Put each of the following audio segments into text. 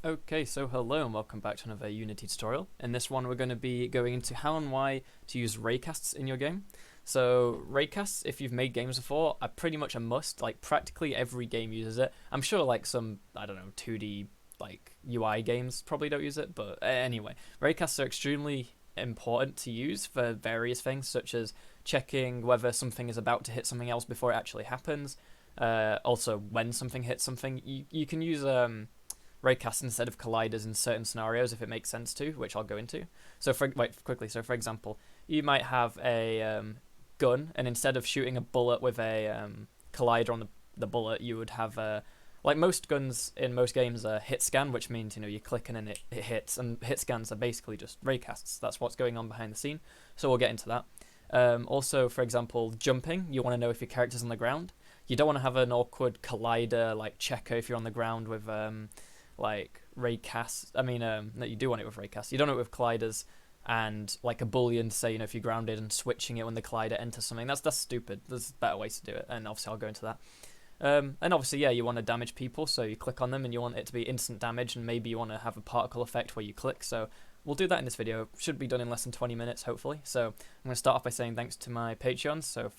Okay, so hello and welcome back to another Unity tutorial. In this one we're going to be going into how and why to use raycasts in your game. So raycasts, if you've made games before, are pretty much a must. Like practically every game uses it. I'm sure like some, I don't know, 2D like UI games probably don't use it, but anyway, raycasts are extremely important to use for various things such as checking whether something is about to hit something else before it actually happens. Also, when something hits something, you can use raycast instead of colliders in certain scenarios if it makes sense to, which I'll go into. So for example, you might have a gun, and instead of shooting a bullet with a collider on the bullet, you would have like most guns in most games are hit scan, which means you're clicking and it hits, and hit scans are basically just raycasts. That's what's going on behind the scene. So we'll get into that. Also, for example, jumping, you want to know if your character's on the ground. You don't want to have an awkward collider like checker if you're on the ground with like raycast. No, you do want it with raycast. You don't want it with colliders and like a boolean to say, if you're grounded and switching it when the collider enters something. That's stupid. There's better ways to do it, and obviously I'll go into that. And obviously, yeah, you want to damage people, so you click on them and you want it to be instant damage, and maybe you want to have a particle effect where you click. So we'll do that in this video. Should be done in less than 20 minutes, hopefully. So I'm going to start off by saying thanks to my Patreons, so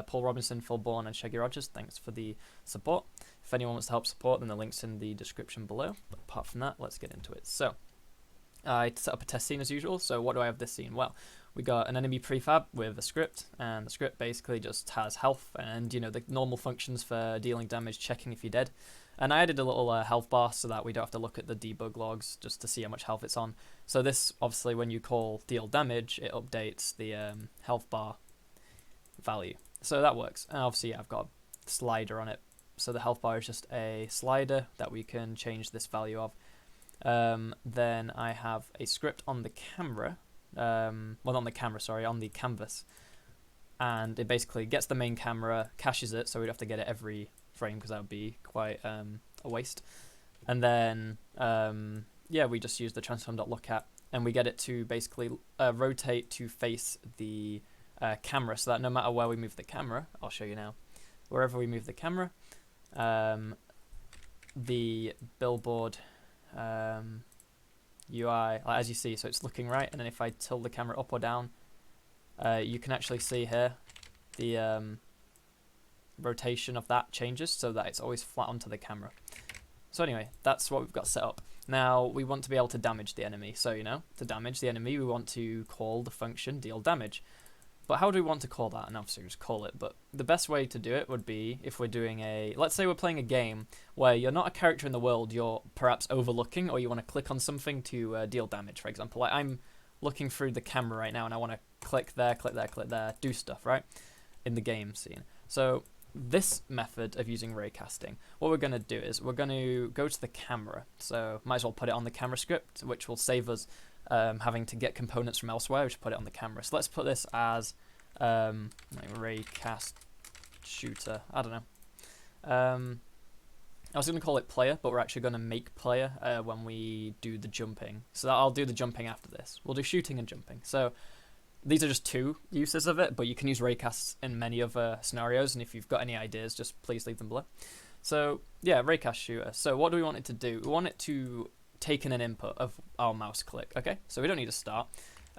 Paul Robinson, Phil Bourne, and Shaggy Rogers. Thanks for the support. If anyone wants to help support, then the link's in the description below. But apart from that, let's get into it. So I set up a test scene as usual. So what do I have this scene? Well, we got an enemy prefab with a script, and the script basically just has health and the normal functions for dealing damage, checking if you're dead. And I added a little health bar so that we don't have to look at the debug logs just to see how much health it's on. So this, obviously, when you call deal damage, it updates the health bar value. So that works. And obviously, I've got a slider on it. So the health bar is just a slider that we can change this value of. Then I have a script on the camera. Well, not on the camera, sorry, on the canvas. And it basically gets the main camera, caches it, so we'd have to get it every frame because that would be quite a waste. And then, yeah, we just use the transform.lookAt, and we get it to basically rotate to face the camera, so that no matter where we move the camera, I'll show you now, wherever we move the camera, the billboard UI, as you see, so it's looking right, and then if I tilt the camera up or down, you can actually see here the rotation of that changes so that it's always flat onto the camera. So anyway, that's what we've got set up. Now we want to be able to damage the enemy. So to damage the enemy, we want to call the function deal damage. But how do we want to call that? And obviously just call it. But the best way to do it would be if we're doing let's say we're playing a game where you're not a character in the world, you're perhaps overlooking, or you want to click on something to deal damage, for example. Like I'm looking through the camera right now and I want to click there, click there, click there, do stuff, right? In the game scene. So this method of using raycasting, what we're going to do is we're going to go to the camera. So might as well put it on the camera script, which will save us having to get components from elsewhere. We should put it on the camera. So let's put this as like raycast shooter. I don't know. I was going to call it player, but we're actually going to make player when we do the jumping. So I'll do the jumping after this. We'll do shooting and jumping. So these are just two uses of it, but you can use raycasts in many other scenarios, and if you've got any ideas, just please leave them below. So yeah, raycast shooter. So what do we want it to do? We want it to take in an input of our mouse click, okay? So we don't need a start.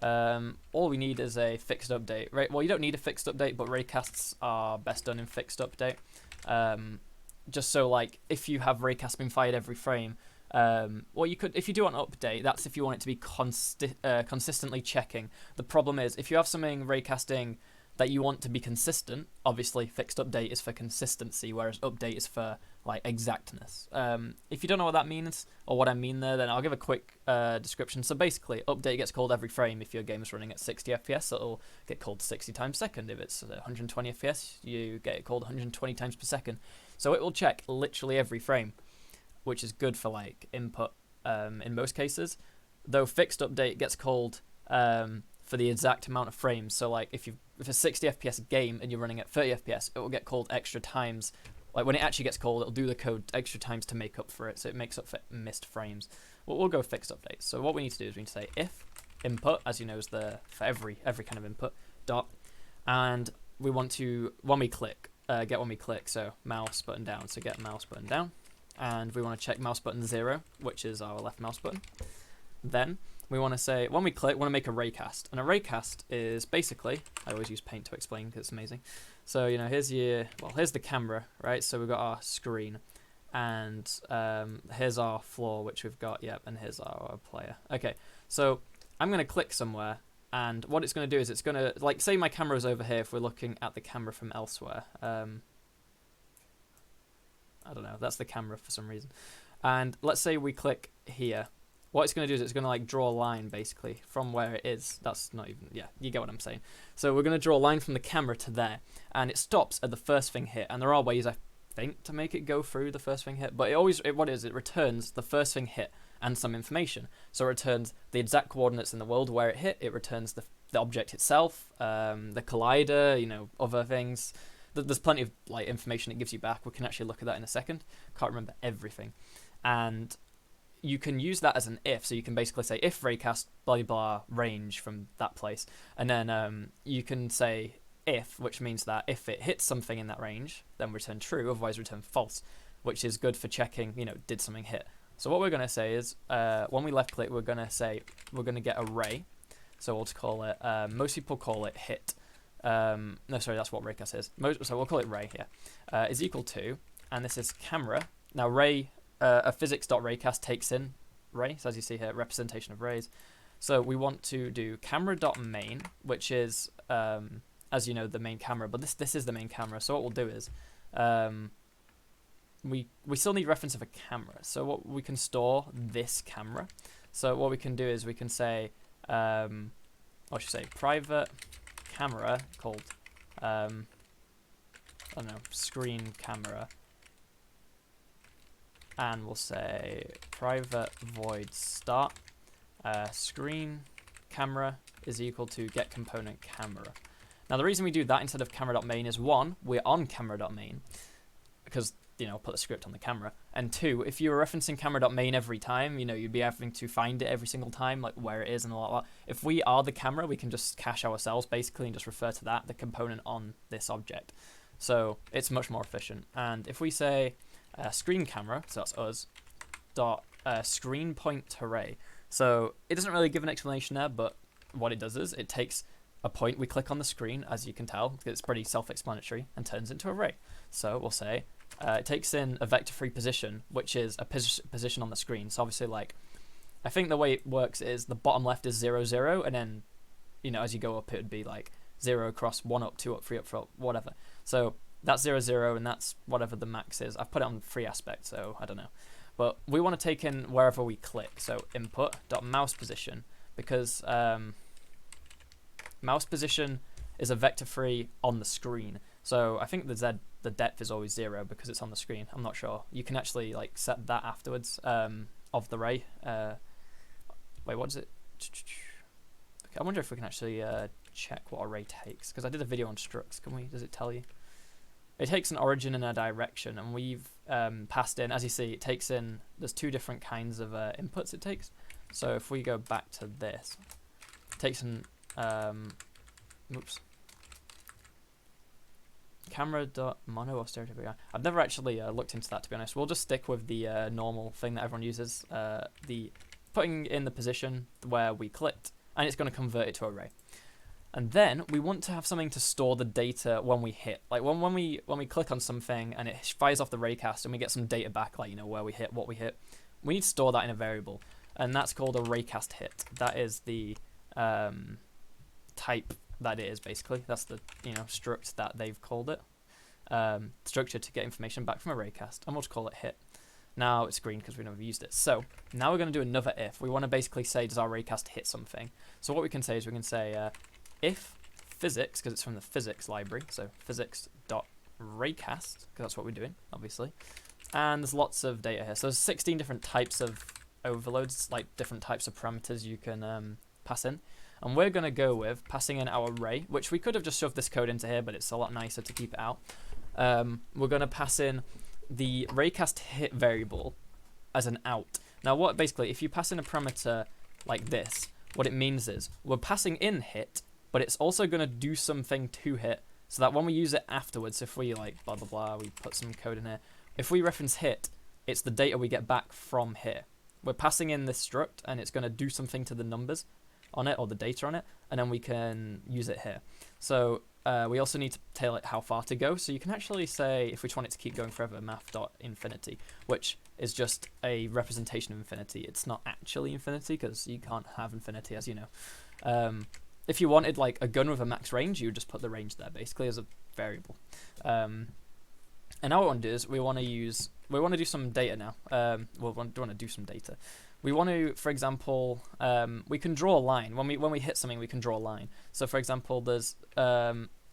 All we need is a fixed update. Right? Well, you don't need a fixed update, but raycasts are best done in fixed update. Just so like if you have raycast being fired every frame, well, you could, if you do an update, that's if you want it to be consistently checking. The problem is if you have something raycasting that you want to be consistent, obviously fixed update is for consistency, whereas update is for like exactness. If you don't know what that means or what I mean there, then I'll give a quick description. So basically, update gets called every frame. If your game is running at 60 FPS, it'll get called 60 times per second. If it's 120 FPS, you get it called 120 times per second. So it will check literally every frame, which is good for like input in most cases. Though fixed update gets called for the exact amount of frames. So like if a 60 FPS game and you're running at 30 FPS, it will get called extra times. Like when it actually gets called, it'll do the code extra times to make up for it. So it makes up for missed frames. Well, we'll go fixed update. So what we need to do is we need to say if input, as you know, is the for every kind of input dot, and we want to when we click get when we click. So mouse button down. So get mouse button down. and we want to check mouse button 0, which is our left mouse button. Then we want to say, when we click, we want to make a raycast. And a raycast is basically, I always use Paint to explain because it's amazing. So, you know, here's the camera, right? So we've got our screen, and here's our floor, which we've got, yep, and here's our player. Okay, so I'm going to click somewhere, and what it's going to do is it's going to, like, say my camera's over here if we're looking at the camera from elsewhere. I don't know, that's the camera for some reason. And let's say we click here. What it's going to do is it's going to like draw a line basically from where it is. That's not even, yeah, you get what I'm saying. So we're going to draw a line from the camera to there, and it stops at the first thing hit. And there are ways, I think, to make it go through the first thing hit, but it returns the first thing hit and some information. So it returns the exact coordinates in the world where it hit. It returns the object itself, the collider, you know, other things. There's plenty of like information it gives you back. We can actually look at that in a second. Can't remember everything. And you can use that as an if, so you can basically say if raycast blah blah range from that place, and then you can say if, which means that if it hits something in that range, then return true, otherwise return false, which is good for checking, you know, did something hit. So what we're going to say is when we left click, we're going to get a ray, so we'll just call it, most people call it hit, no sorry, that's what raycast is, so we'll call it ray, yeah, is equal to, and this is camera. Now ray, a physics.raycast takes in ray, so as you see here, representation of rays. So we want to do camera.main, which is, as you know, the main camera, but this is the main camera. So what we'll do is, we still need reference of a camera. So what we can store this camera. So what we can do is we can say, I should say private camera called, I don't know, screen camera. And we'll say private void start screen camera is equal to get component camera. Now the reason we do that instead of camera.main is, one, we're on camera.main because, you know, put the script on the camera, and two, if you were referencing camera.main every time, you know, you'd be having to find it every single time, like where it is and all that. If we are the camera, we can just cache ourselves basically and just refer to that, the component on this object. So it's much more efficient. And if we say screen camera, so that's us, dot screen point to array. So it doesn't really give an explanation there, but what it does is it takes a point we click on the screen, as you can tell, because it's pretty self-explanatory, and turns into array. So we'll say it takes in a vector-free position, which is a position on the screen. So obviously, like, I think the way it works is the bottom left is 0, 0, and then, you know, as you go up, it would be like 0 across, 1 up, 2 up, 3 up, 4 up, whatever. So that's 0, 0, and that's whatever the max is. I've put it on free aspect, so I don't know. But we want to take in wherever we click. So input.mouse position, because mouse position is a vector free on the screen. So I think the depth is always 0 because it's on the screen. I'm not sure. You can actually like set that afterwards of the ray. Wait, what is it? Okay, I wonder if we can actually check what array takes, because I did a video on structs. Does it tell you? It takes an origin and a direction, and we've passed in, as you see, it takes in, there's two different kinds of inputs it takes. So if we go back to this, it takes an, camera.mono or stereo. I've never actually looked into that, to be honest. We'll just stick with the normal thing that everyone uses, the putting in the position where we clicked, and it's going to convert it to array. And then we want to have something to store the data when we hit. Like when we click on something and it fires off the raycast and we get some data back, like, you know, where we hit, what we hit. We need to store that in a variable, and that's called a raycast hit. That is the type that it is, basically. That's the, you know, struct that they've called it. Structure to get information back from a raycast, and we'll just call it hit. Now it's green because we've never used it. So now we're going to do another if. We want to basically say, does our raycast hit something? So what we can say is we can say if physics, because it's from the physics library, so physics.raycast, because that's what we're doing, obviously. And there's lots of data here. So there's 16 different types of overloads, like different types of parameters you can pass in. And we're going to go with passing in our array, which we could have just shoved this code into here, but it's a lot nicer to keep it out. We're going to pass in the raycast hit variable as an out. Now what, basically, if you pass in a parameter like this, what it means is we're passing in hit, but it's also going to do something to hit, so that when we use it afterwards, if we like blah blah blah, we put some code in here, if we reference hit, it's the data we get back from here. We're passing in this struct, and it's going to do something to the numbers on it, or the data on it, and then we can use it here. So we also need to tell it how far to go. So you can actually say, if we just want it to keep going forever, math.infinity, which is just a representation of infinity. It's not actually infinity, because you can't have infinity, as you know. If you wanted like a gun with a max range, you would just put the range there, basically, as a variable. And now what we want to do is we want to do some data now. We want to do some data. We want to, for example, we can draw a line. When we hit something, we can draw a line. So for example, there's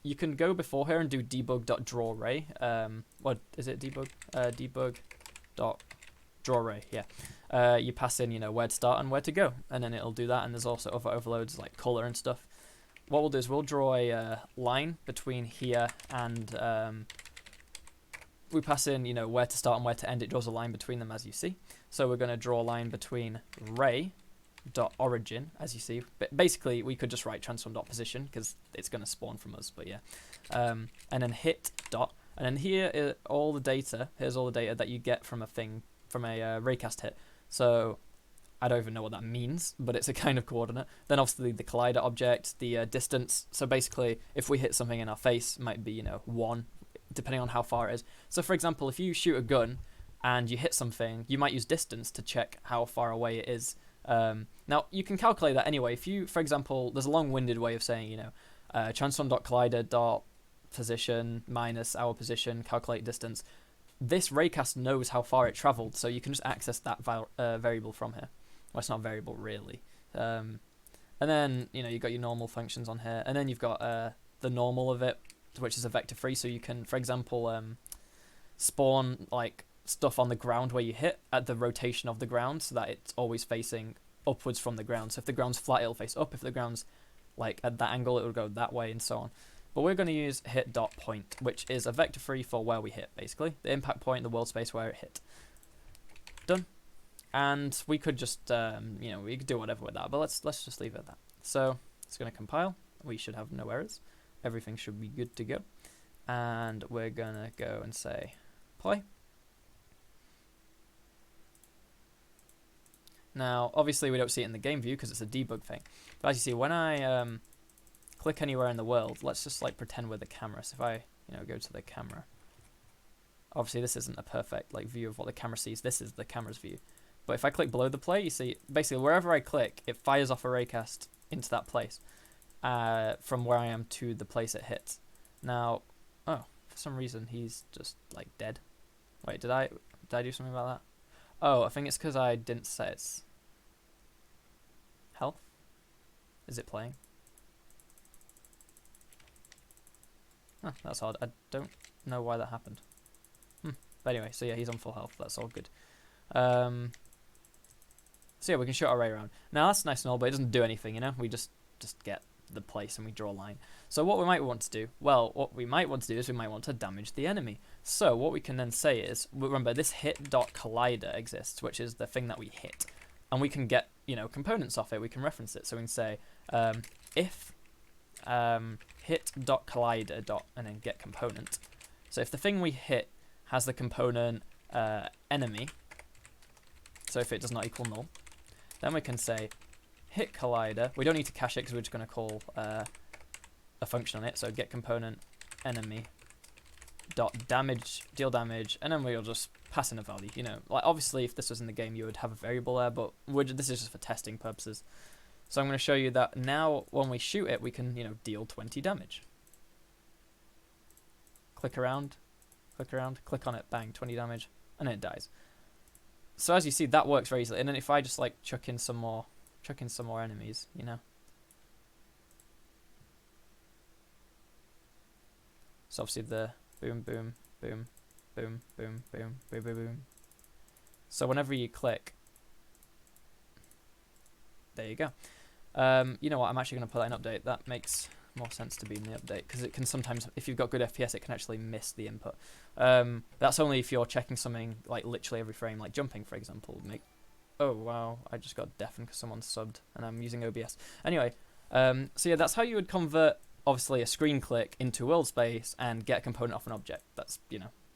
you can go before here and do debug.drawArray. What is it? Debug.drawArray. Yeah. You pass in, where to start and where to go, and then it'll do that. And there's also other overloads like color and stuff. What we'll do is we'll draw a line between here and we pass in, where to start and where to end. It draws a line between them, as you see. So we're going to draw a line between ray.origin, as you see. But basically, we could just write transform.position because it's going to spawn from us. But yeah, and then hit dot, and then here is all the data. Here's all the data that you get from a raycast hit. So I don't even know what that means, but it's a kind of coordinate. Then obviously the collider object, the distance. So basically, if we hit something in our face, it might be 1. Depending on how far it is. So for example, if you shoot a gun and you hit something, you might use distance to check how far away it is. Now you can calculate that anyway. If you, for example, there's a long-winded way of saying, transform.collider.position minus our position, calculate distance. This raycast knows how far it traveled, so you can just access that variable from here. Well, it's not variable really. And then you've got your normal functions on here, and then you've got the normal of it, which is a vector free, so you can, for example, spawn like stuff on the ground where you hit at the rotation of the ground, so that it's always facing upwards from the ground. So if the ground's flat, it'll face up. If the ground's like at that angle, it will go that way, and so on. But we're going to use hit.point, which is a vector free for where we hit, basically the impact point, the world space where it hit. Done. And we could just we could do whatever with that, but let's just leave it at that. So it's going to compile. We should have no errors. Everything should be good to go. And we're going to go and say play. Now, obviously, we don't see it in the game view because it's a debug thing. But as you see, when I click anywhere in the world, let's just like pretend we're the camera. So if I go to the camera, obviously this isn't a perfect view of what the camera sees. This is the camera's view. But if I click below the play, you see basically wherever I click, it fires off a raycast into that place. From where I am to the place it hits. Now, for some reason he's just like dead. Wait, did I do something about that? Oh, I think it's because I didn't set its health. Is it playing? Oh, that's odd. I don't know why that happened. But anyway, so yeah, he's on full health. That's all good. So yeah, we can shoot our ray around. Now that's nice and all, but it doesn't do anything. We just get the place and we draw a line. So what we might want to do, is we might want to damage the enemy. So what we can then say is, remember this hit.collider exists, which is the thing that we hit, and we can get components off it. We can reference it. So we can say if hit.collider and then get component. So if the thing we hit has the component enemy, so if it does not equal null, then we can say hit collider. We don't need to cache it because we're just going to call a function on it. So get component enemy dot damage, deal damage, and then we'll just pass in a value. Obviously if this was in the game you would have a variable there, but this is just for testing purposes. So I'm going to show you that now when we shoot it, we can deal 20 damage. Click around, click on it, bang, 20 damage, and then it dies. So as you see, that works very easily. And then if I just chuck in some more enemies, So obviously the boom, boom, boom, boom, boom, boom, boom, boom, boom. So whenever you click, there you go. You know what? I'm actually going to put that in update. That makes more sense to be in the update because it can sometimes, if you've got good FPS, it can actually miss the input. That's only if you're checking something literally every frame, like jumping, for example. Oh wow, I just got deafened because someone subbed and I'm using OBS. Anyway, so yeah, that's how you would convert obviously a screen click into world space and get a component off an object. That's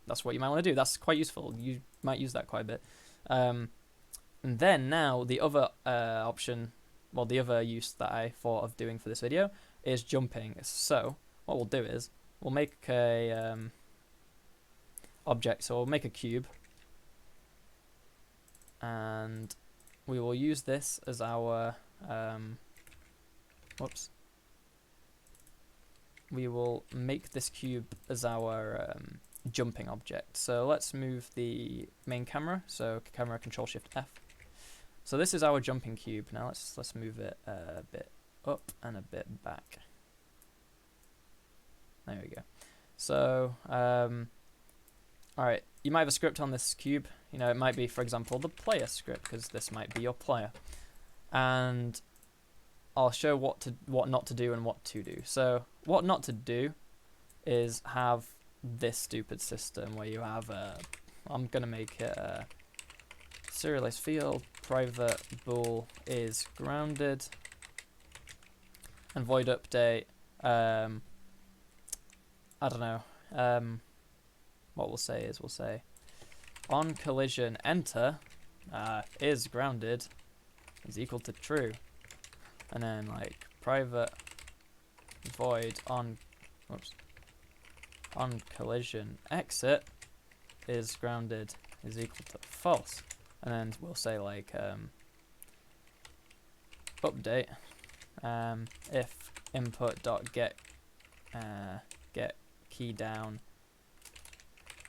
that's what you might want to do. That's quite useful. You might use that quite a bit. And then now the other option, well, the other use that I thought of doing for this video is jumping. So what we'll do is we'll make a object. So we'll make a cube, and we will use this as our we will make this cube as our jumping object. So let's move the main camera. So camera, Control Shift F. So this is our jumping cube. Now let's move it a bit up and a bit back. There we go. So alright, you might have a script on this cube. You know, it might be, for example, the player script, because this might be your player. And I'll show what not to do and what to do. So what not to do is have this stupid system where you have I'm gonna make it a serialized field, private bool is grounded, and void update. I don't know. What we'll say is on collision enter is grounded is equal to true, and then like private void on collision exit is grounded is equal to false, and then we'll say like update if input dot get key down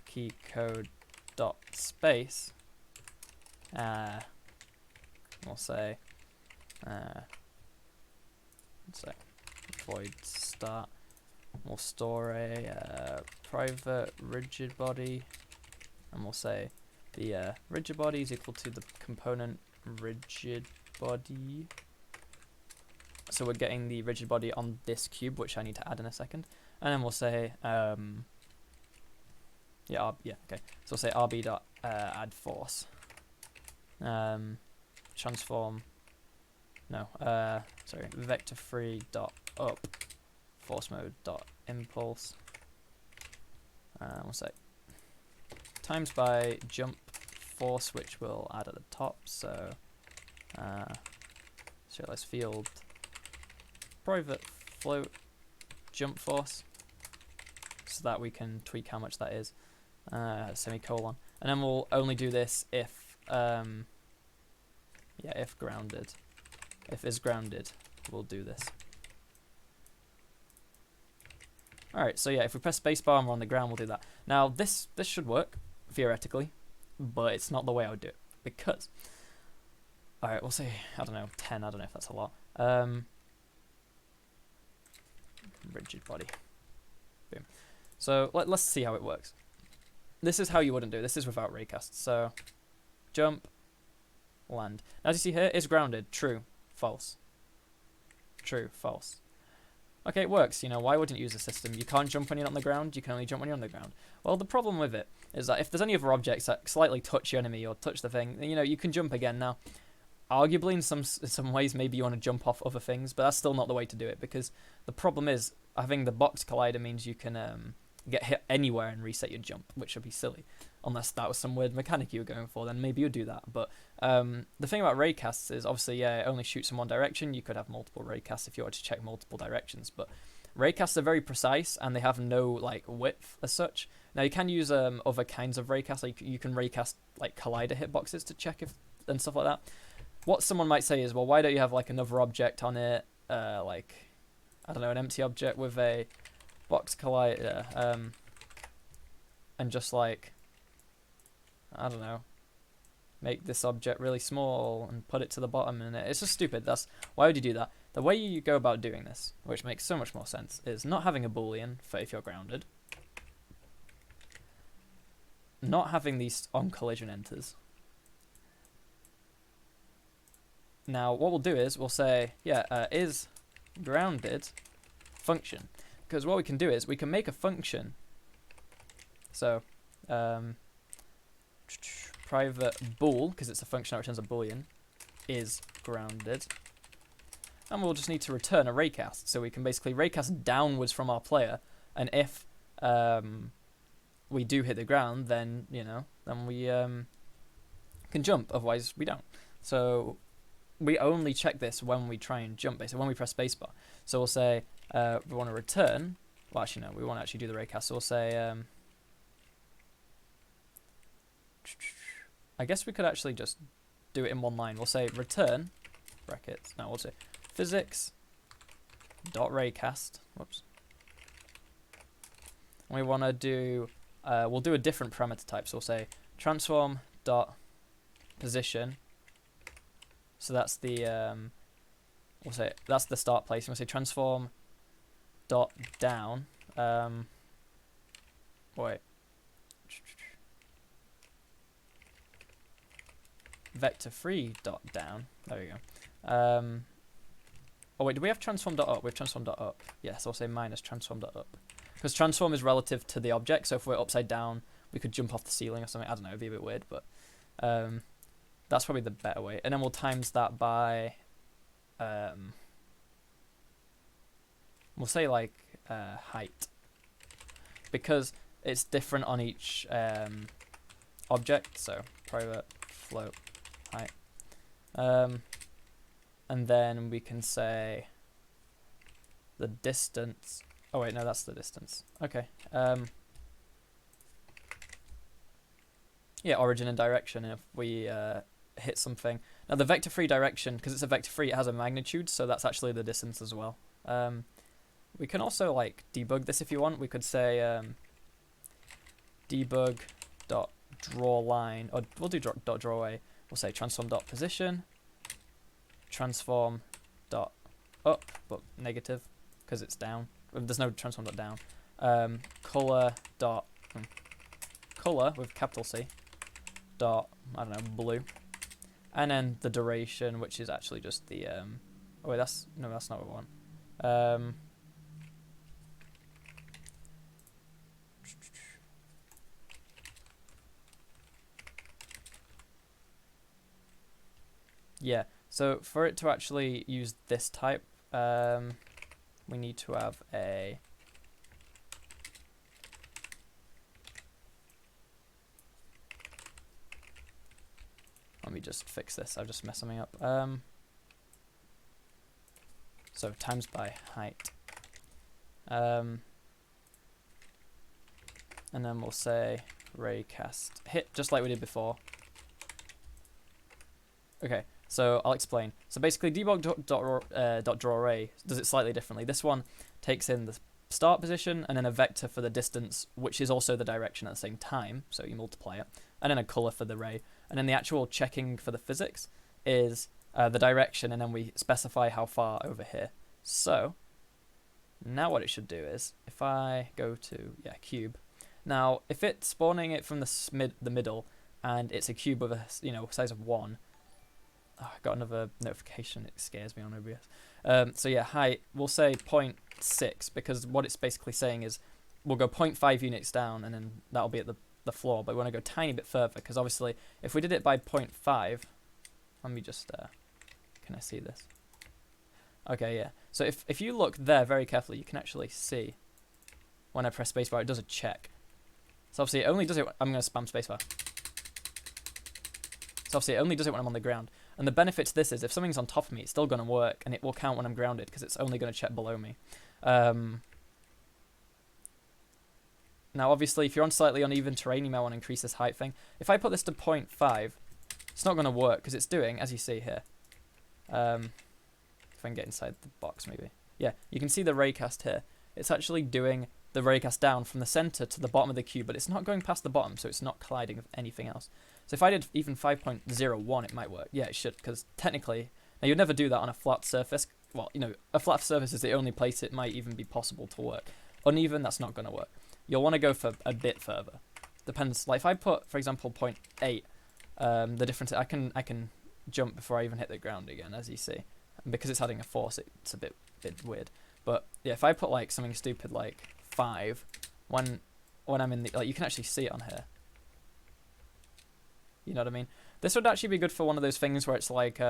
key code dot space, we'll say void start. We'll store a private rigid body, and we'll say the rigid body is equal to the component rigid body. So we're getting the rigid body on this cube, which I need to add in a second. And then we'll say okay. So we'll say rb dot add force. Transform. No. Sorry. Vector free dot up force mode dot impulse. We'll say times by jump force, which we'll add at the top. So serialized field private float jump force, so that we can tweak how much that is. Semicolon, and then we'll only do this if if grounded. If is grounded, we'll do this. Alright, so yeah, if we press spacebar and we're on the ground, we'll do that. Now this should work theoretically, but it's not the way I would do it, because alright, we'll say, I don't know, 10. I don't know if that's a lot. Rigid body. Boom. So let's see how it works. This is how you wouldn't do it. This is without raycast. So jump, land. Now, as you see here, is grounded. True, false. True, false. Okay, it works. You know, why wouldn't you use a system? You can't jump when you're not on the ground. You can only jump when you're on the ground. Well, the problem with it is that if there's any other objects that slightly touch your enemy or touch the thing, then, you know, you can jump again. Now, arguably, in some ways, maybe you want to jump off other things, but that's still not the way to do it, because the problem is having the box collider means you can get hit anywhere and reset your jump, which would be silly. Unless that was some weird mechanic you were going for, then maybe you'd do that. But the thing about raycasts is, obviously, yeah, it only shoots in one direction. You could have multiple raycasts if you wanted to check multiple directions. But raycasts are very precise, and they have no like width as such. Now, you can use other kinds of raycasts. Like you can raycast like collider hitboxes to check if and stuff like that. What someone might say is, well, why don't you have like another object on it, like I don't know, an empty object with a box collider, and just like, I don't know, make this object really small and put it to the bottom, and it's just stupid. Why would you do that? The way you go about doing this, which makes so much more sense, is not having a boolean for if you're grounded, not having these on collision enters. Now what we'll do is we'll say is grounded function, because what we can do is we can make a function. So private bool, because it's a function that returns a boolean, is grounded, and we'll just need to return a raycast. So we can basically raycast downwards from our player, and if we do hit the ground, then then we can jump. Otherwise, we don't. So we only check this when we try and jump, basically, when we press spacebar. So we'll say we want to return. Well, actually, no, we want to actually do the raycast. So we'll say, I guess we could actually just do it in one line. We'll say return, brackets. No, we'll say physics dot raycast. Whoops. And we want to do, we'll do a different parameter type. So we'll say transform dot position. So that's the we'll say that's the start place. And we'll say transform dot down. Wait. Vector free dot down. There we go. Oh wait, do we have transform dot up? We have transform dot up. Yes, I'll say minus transform dot up. Because transform is relative to the object, so if we're upside down, we could jump off the ceiling or something. I don't know, it'd be a bit weird, but that's probably the better way. And then we'll times that by, we'll say like height, because it's different on each object. So private float height, and then we can say the distance. Oh wait, no, that's the distance. Okay. Yeah, origin and direction. And if we hit something, now the vector free direction, because it's a vector free, it has a magnitude, so that's actually the distance as well. We can also like debug this if you want. We could say debug dot draw line, or we'll do dot draw away. We'll say transform dot position, transform dot up, but negative because it's down. There's no transform dot down. Color dot color with capital C dot, I don't know, blue, and then the duration, which is actually just the oh wait, that's not what we want. Yeah, so for it to actually use this type, we need to have a let me just fix this. I've just messed something up. So times by height, and then we'll say raycast hit, just like we did before. Okay, so I'll explain. So basically, debug dot draw array does it slightly differently. This one takes in the start position and then a vector for the distance, which is also the direction at the same time. So you multiply it, and then a color for the ray, and then the actual checking for the physics is the direction, and then we specify how far over here. So now what it should do is, if I go to cube, now if it's spawning it from the middle, and it's a cube with a size of 1. Oh, I got another notification. It scares me on OBS. So yeah, height, we'll say 0.6, because what it's basically saying is we'll go 0.5 units down, and then that'll be at the floor. But we want to go a tiny bit further, because obviously if we did it by 0.5, let me just, can I see this? Okay, yeah. So if you look there very carefully, you can actually see when I press spacebar, it does a check. So obviously it only does it, I'm going to spam spacebar. So obviously it only does it when I'm on the ground. And the benefit to this is if something's on top of me, it's still going to work, and it will count when I'm grounded, because it's only going to check below me. Now obviously if you're on slightly uneven terrain, you might want to increase this height thing. If I put this to 0.5, it's not going to work, because it's doing, as you see here. If I can get inside the box maybe. Yeah, you can see the raycast here. It's actually doing the raycast down from the center to the bottom of the cube, but it's not going past the bottom, so it's not colliding with anything else. So if I did even 5.01, it might work. Yeah, it should, because technically, now you'd never do that on a flat surface. Well, a flat surface is the only place it might even be possible to work. Uneven, that's not going to work. You'll want to go for a bit further. Depends. Like if I put, for example, 0.8, the difference, I can jump before I even hit the ground again, as you see. And because it's adding a force, it's a bit weird. But yeah, if I put like something stupid like 5, when I'm in the, you can actually see it on here. You know what I mean? This would actually be good for one of those things where it's like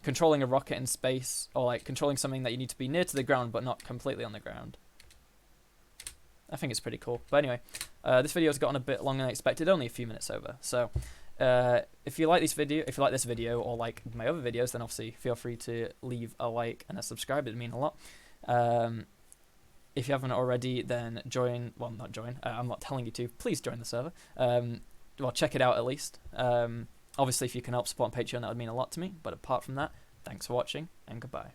controlling a rocket in space, or like controlling something that you need to be near to the ground but not completely on the ground. I think it's pretty cool. But anyway, this video's gotten a bit longer than expected, only a few minutes over. So if you like this video or like my other videos, then obviously feel free to leave a like and a subscribe. It'd mean a lot. If you haven't already, then join. Well, not join. I'm not telling you to. Please join the server. Well, check it out at least. Obviously, if you can help support on Patreon, that would mean a lot to me. But apart from that, thanks for watching and goodbye.